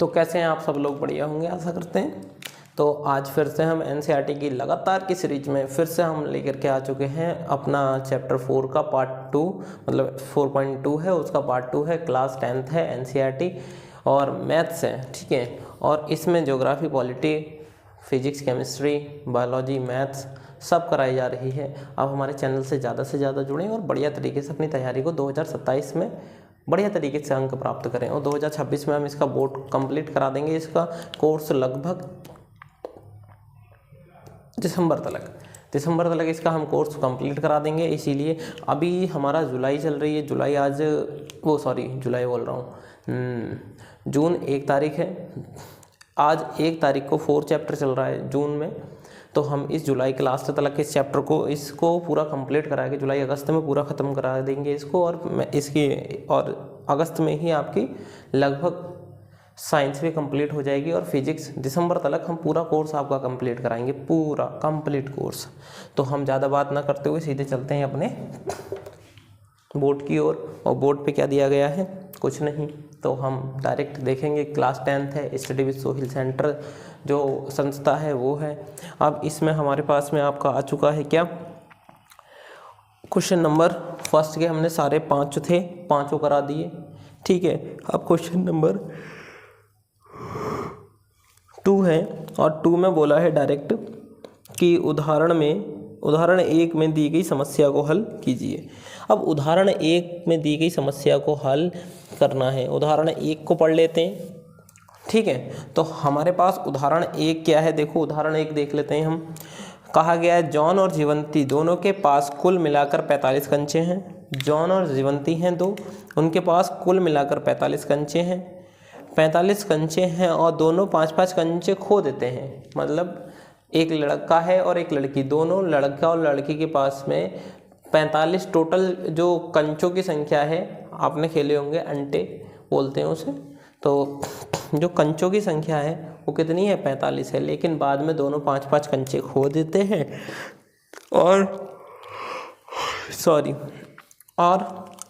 तो कैसे हैं आप सब लोग? बढ़िया होंगे आशा करते हैं। तो आज फिर से हम एनसीईआरटी की लगातार की सीरीज में फिर से हम लेकर के आ चुके हैं अपना चैप्टर 4 का पार्ट 2, मतलब 4.2 है, उसका पार्ट 2 है। क्लास 10th है, एनसीईआरटी और मैथ्स है, ठीक है। और इसमें geography, polity, physics, chemistry, biology, maths सब कराई जा रही है। आप हमारे चैनल से ज़्यादा जुड़ें और बढ़िया तरीके से अपनी तैयारी को 2027 में बढ़िया तरीके से अंक प्राप्त करें और 2026 में हम इसका बोर्ड कंप्लीट करा देंगे। इसका कोर्स लगभग दिसंबर तक इसका हम कोर्स कंप्लीट करा देंगे। इसीलिए अभी हमारा जुलाई चल रही है, जुलाई बोल रहा हूँ, जून 1 तारीख है। आज 1 तारीख को 4 चैप्टर चल रहा है जून में, तो हम इस जुलाई के लास्ट तक इस चैप्टर को इसको पूरा कंप्लीट करा के जुलाई अगस्त में पूरा ख़त्म करा देंगे इसको। और अगस्त में ही आपकी लगभग साइंस भी कंप्लीट हो जाएगी और फिजिक्स दिसंबर तक हम पूरा कोर्स आपका कंप्लीट कराएंगे, पूरा कंप्लीट कोर्स। तो हम ज़्यादा बात ना करते हुए सीधे चलते हैं अपने बोर्ड की ओर। और बोर्ड पे क्या दिया गया है? कुछ नहीं, तो हम डायरेक्ट देखेंगे। क्लास 10th है, स्टडी विद सोहिल सेंटर जो संस्था है वो है। अब इसमें हमारे पास में आपका आ चुका है क्या, क्वेश्चन नंबर फर्स्ट के हमने सारे 5 थे, 5 करा दिए, ठीक है। अब क्वेश्चन नंबर 2 है और 2 में बोला है डायरेक्ट कि उदाहरण 1 में दी गई समस्या को हल कीजिए। अब उदाहरण 1 में दी गई समस्या को हल करना है। उदाहरण 1 को पढ़ लेते हैं, ठीक है। तो हमारे पास उदाहरण 1 क्या है? देखो उदाहरण 1 देख लेते हैं हम। कहा गया है जॉन और जीवंती दोनों के पास कुल मिलाकर 45 कंचे हैं। जॉन और जीवंती हैं दो, उनके पास कुल मिलाकर 45 कंचे हैं। 45 कंचे हैं और दोनों 5-5 कंचे खो देते हैं। मतलब एक लड़का है और एक लड़की, दोनों लड़का और लड़की के पास में 45 टोटल जो कंचों की संख्या है। आपने खेले होंगे, अंटे बोलते हैं उसे। तो जो कंचों की संख्या है वो कितनी है? 45 है। लेकिन बाद में दोनों 5-5 कंचे खो देते हैं और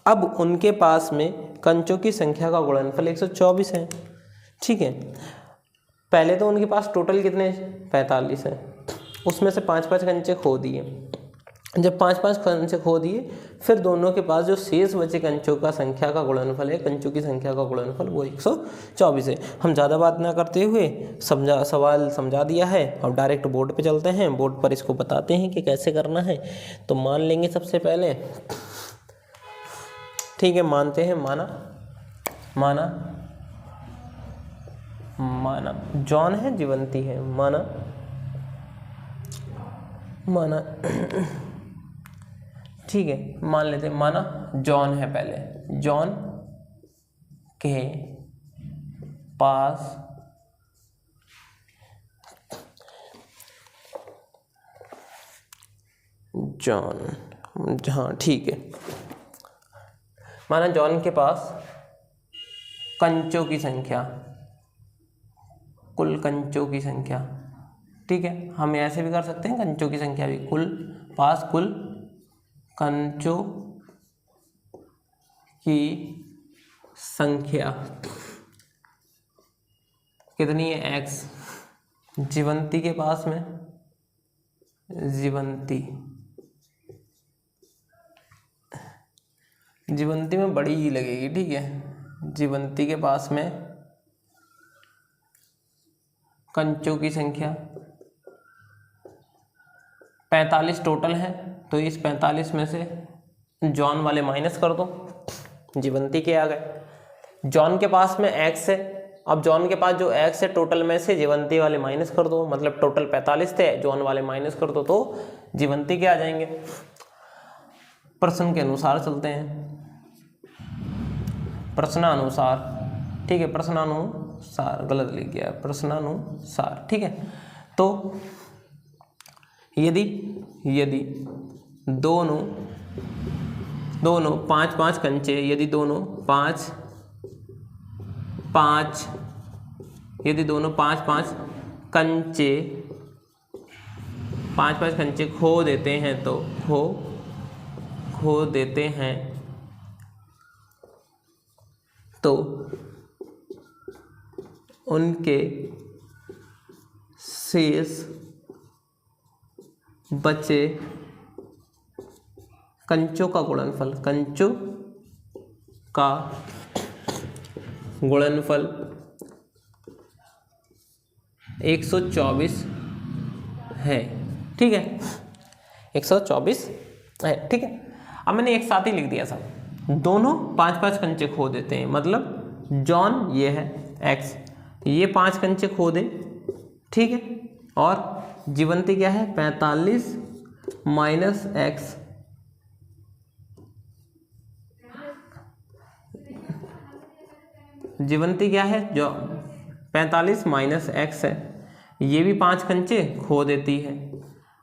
अब उनके पास में कंचों की संख्या का गुणनफल 124 है, ठीक है। पहले तो उनके पास टोटल कितने 45 है, उसमें से 5-5 कंचे खो दिए। जब 5-5 कंचे खो दिए, फिर दोनों के पास जो शेष बचे कंचों का संख्या का गुणनफल है, कंचों की संख्या का गुणनफल वो 124 है। हम ज़्यादा बात ना करते हुए सवाल समझा दिया है। अब डायरेक्ट बोर्ड पे चलते हैं, बोर्ड पर इसको बताते हैं कि कैसे करना है। तो मान लेंगे सबसे पहले, ठीक है, मानते हैं। माना जॉन है, जीवंती है, माना ठीक है, मान लेते हैं। माना जॉन है, पहले जॉन के पास हाँ ठीक है, माना जॉन के पास कंचों की संख्या, कुल कंचों की संख्या, ठीक है। हम ऐसे भी कर सकते हैं, कंचों की संख्या भी, कुल कंचों की संख्या कितनी है? x। जीवंती के पास में, जीवंती में बड़ी ही लगेगी, ठीक है। जीवंती के पास में कंचों की संख्या 45 टोटल है। तो इस 45 में से जॉन वाले माइनस कर दो, जीवंती के आ गए। जॉन के पास में x है। अब जॉन के पास जो x है टोटल में से जीवंती वाले माइनस कर दो, मतलब टोटल 45 थे, जॉन वाले माइनस कर दो तो जीवंती के आ जाएंगे। प्रश्न के अनुसार चलते हैं, प्रश्नानुसार, ठीक है। प्रश्नानुसार गलत लिख गया, प्रश्नानुसार, ठीक है। तो यदि दोनों 5-5 कंचे, यदि दोनों 5-5 कंचे खो देते हैं, तो खो देते हैं तो उनके शेष बचे कंचों का गुणनफल, कंचों का गुणनफल 124 है। ठीक है, 124 है। ठीक है, अब मैंने एक साथ ही लिख दिया सब, दोनों 5-5 कंचे खो देते हैं, मतलब जॉन ये है x, ये 5 कंचे खो दे। ठीक है, और जीवंती क्या है 45 माइनस x, जीवंती क्या है जो 45 माइनस x है, ये भी 5 कंचे खो देती है।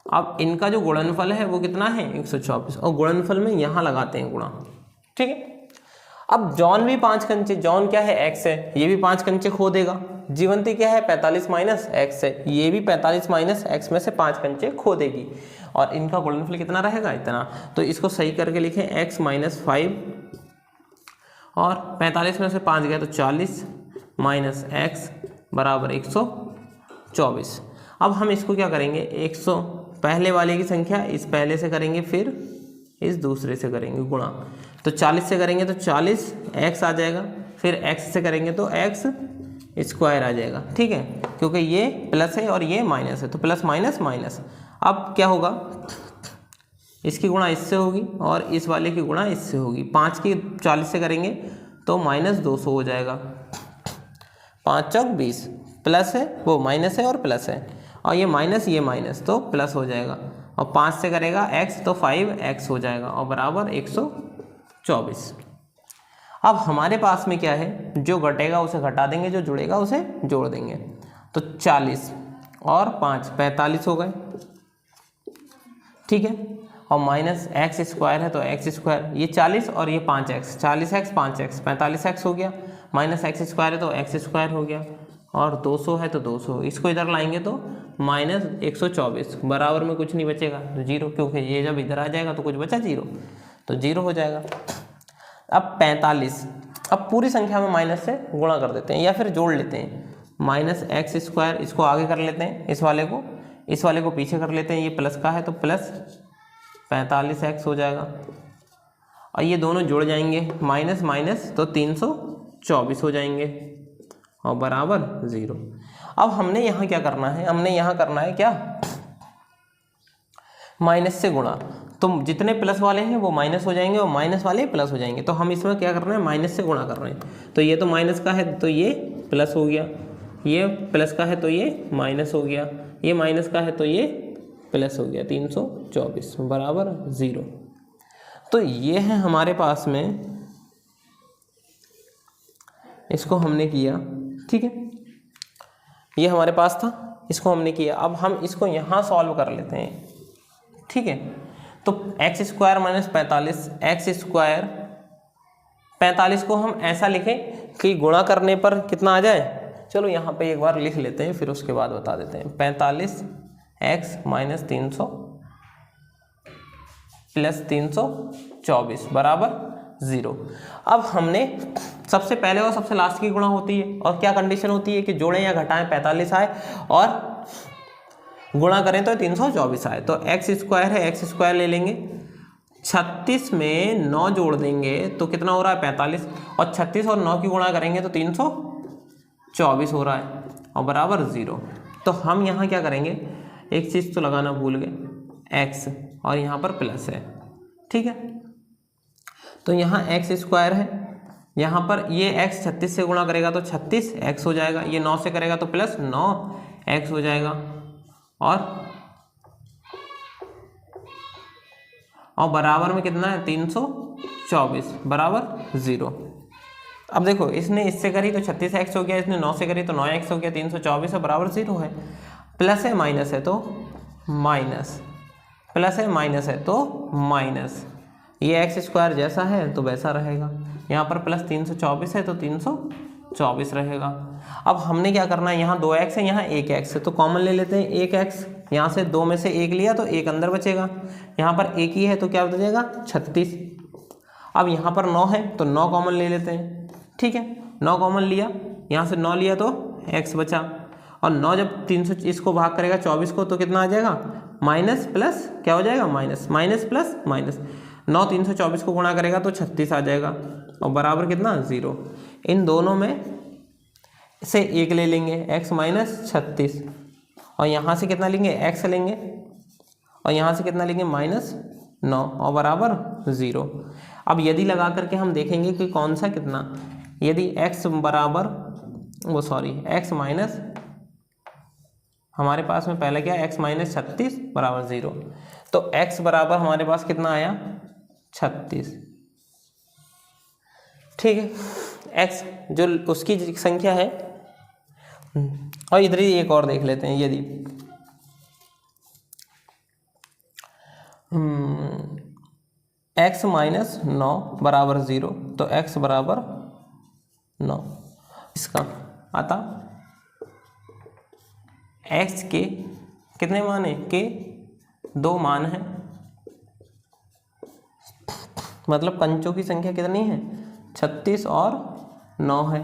अब इनका जो गुणनफल है वो कितना है 124, और गुणनफल में यहाँ लगाते हैं गुणा। ठीक है, अब जॉन भी 5 कंचे, जॉन क्या है x है, ये भी 5 कंचे खो देगा। जीवंती क्या है 45 माइनस x है, ये भी 45 माइनस x में से 5 कंचे खो देगी, और इनका गुणनफल कितना रहेगा इतना। तो इसको सही करके लिखें x माइनस 5, और 45 में से 5 गया तो 40 माइनस x बराबर 124। अब हम इसको क्या करेंगे, 100 पहले वाले की संख्या इस पहले से करेंगे, फिर इस दूसरे से करेंगे गुणा। तो 40 से करेंगे तो 40 x आ जाएगा, फिर x से करेंगे तो x स्क्वायर आ जाएगा। ठीक है, क्योंकि ये प्लस है और ये माइनस है, तो प्लस माइनस माइनस। अब क्या होगा, इसकी गुणा इससे होगी और इस वाले की गुणा इससे होगी। 5 की 40 से करेंगे तो माइनस 200 हो जाएगा, 5 चौक 20, प्लस है वो माइनस है और प्लस है, और ये माइनस तो प्लस हो जाएगा, और 5 से करेगा x तो 5x हो जाएगा, और बराबर 124। अब हमारे पास में क्या है, जो घटेगा उसे घटा देंगे, जो जुड़ेगा उसे जोड़ देंगे। तो 40 और 5 45 हो गए। ठीक है, और माइनस x स्क्वायर है तो x स्क्वायर, ये 40 और ये 5x, 40x 5x 45x हो गया, माइनस x स्क्वायर है तो x स्क्वायर हो गया, और 200 है तो 200, इसको इधर लाएंगे तो माइनस 124, बराबर में कुछ नहीं बचेगा तो 0, क्योंकि ये जब इधर आ जाएगा तो कुछ बचा 0, तो 0 हो जाएगा। अब 45, अब पूरी संख्या में माइनस से गुणा कर देते हैं या फिर जोड़ लेते हैं, माइनस x स्क्वायर, इसको आगे कर लेते हैं, इस वाले को पीछे कर लेते हैं, ये प्लस का है तो प्लस 45x हो जाएगा, और ये दोनों जुड़ जाएंगे, माइनस माइनस तो 324 हो जाएंगे, और बराबर 0। अब हमने यहाँ क्या करना है, हमने यहाँ करना है क्या, माइनस से गुणा। तो जितने प्लस वाले हैं वो माइनस हो जाएंगे और माइनस वाले प्लस हो जाएंगे, तो हम इसमें क्या कर रहे हैं, माइनस से गुणा कर रहे हैं। तो ये तो माइनस का है तो ये प्लस हो गया, ये प्लस का है तो ये माइनस हो गया, ये माइनस का है तो ये प्लस हो गया, 324 बराबर 0। तो ये है हमारे पास में, इसको हमने किया। ठीक है, ये हमारे पास था, इसको हमने किया। अब हम इसको यहाँ सॉल्व कर लेते हैं। ठीक है, तो x square minus 45, x square 45 को हम ऐसा लिखें कि गुणा करने पर कितना आ जाए। चलो यहाँ पे एक बार लिख लेते हैं, फिर उसके बाद बता देते हैं। 45x माइनस 300 प्लस 324 बराबर 0। अब हमने सबसे पहले और सबसे लास्ट की गुणा होती है, और क्या कंडीशन होती है कि जोड़ें या घटाएं 45 आए और गुणा करें तो 324 आए। तो x स्क्वायर है, x स्क्वायर ले लेंगे, 36 में 9 जोड़ देंगे तो कितना हो रहा है 45, और 36 और 9 की गुणा करेंगे तो 324 हो रहा है, और बराबर 0। तो हम यहाँ क्या करेंगे, एक चीज़ तो लगाना भूल गए, x और यहाँ पर प्लस है। ठीक है, तो यहाँ x स्क्वायर है, यहाँ पर ये x 36 से गुणा करेगा तो 36x हो जाएगा, ये 9 से करेगा तो प्लस 9x हो जाएगा, और बराबर में कितना है 324 बराबर 0। अब देखो, इसने इससे करी तो 36x हो गया, इसने 9 से करी तो 9x हो गया, 324 है बराबर 0 है। प्लस है माइनस है तो माइनस, प्लस है माइनस है तो माइनस, ये x स्क्वायर जैसा है तो वैसा रहेगा, यहाँ पर प्लस 324 है तो 324 रहेगा। अब हमने क्या करना है, यहाँ 2x है, यहाँ 1x है, तो कॉमन ले लेते हैं 1x, यहाँ से 2 में से 1 लिया तो 1 अंदर बचेगा, यहाँ पर 1 ही है तो क्या बचेगा 36। अब यहाँ पर 9 है तो 9 कॉमन ले लेते हैं। ठीक है, 9 कॉमन लिया, यहाँ से 9 लिया तो एक्स बचा, और 9 जब 300 इसको भाग करेगा 24 को तो कितना आ जाएगा, माइनस प्लस क्या हो जाएगा, माइनस, माइनस प्लस माइनस, 9 324 को गुणा करेगा तो 36 आ जाएगा, और बराबर कितना, 0। इन दोनों में से एक ले लेंगे, x माइनस 36, और यहाँ से कितना लेंगे, x लेंगे, और यहाँ से कितना लेंगे, माइनस 9, और बराबर 0। अब यदि लगा करके हम देखेंगे कि कौन सा कितना, यदि x बराबर x माइनस, हमारे पास में पहले क्या है, x माइनस 36 बराबर 0, तो x बराबर हमारे पास कितना आया, 36। ठीक है, x जो उसकी संख्या है, और इधर ही एक और देख लेते हैं, यदि x माइनस 9 बराबर 0, तो x बराबर 9, इसका आता x के कितने मान है, के 2 मान है, मतलब कंचों की संख्या कितनी है, 36 और 9 है।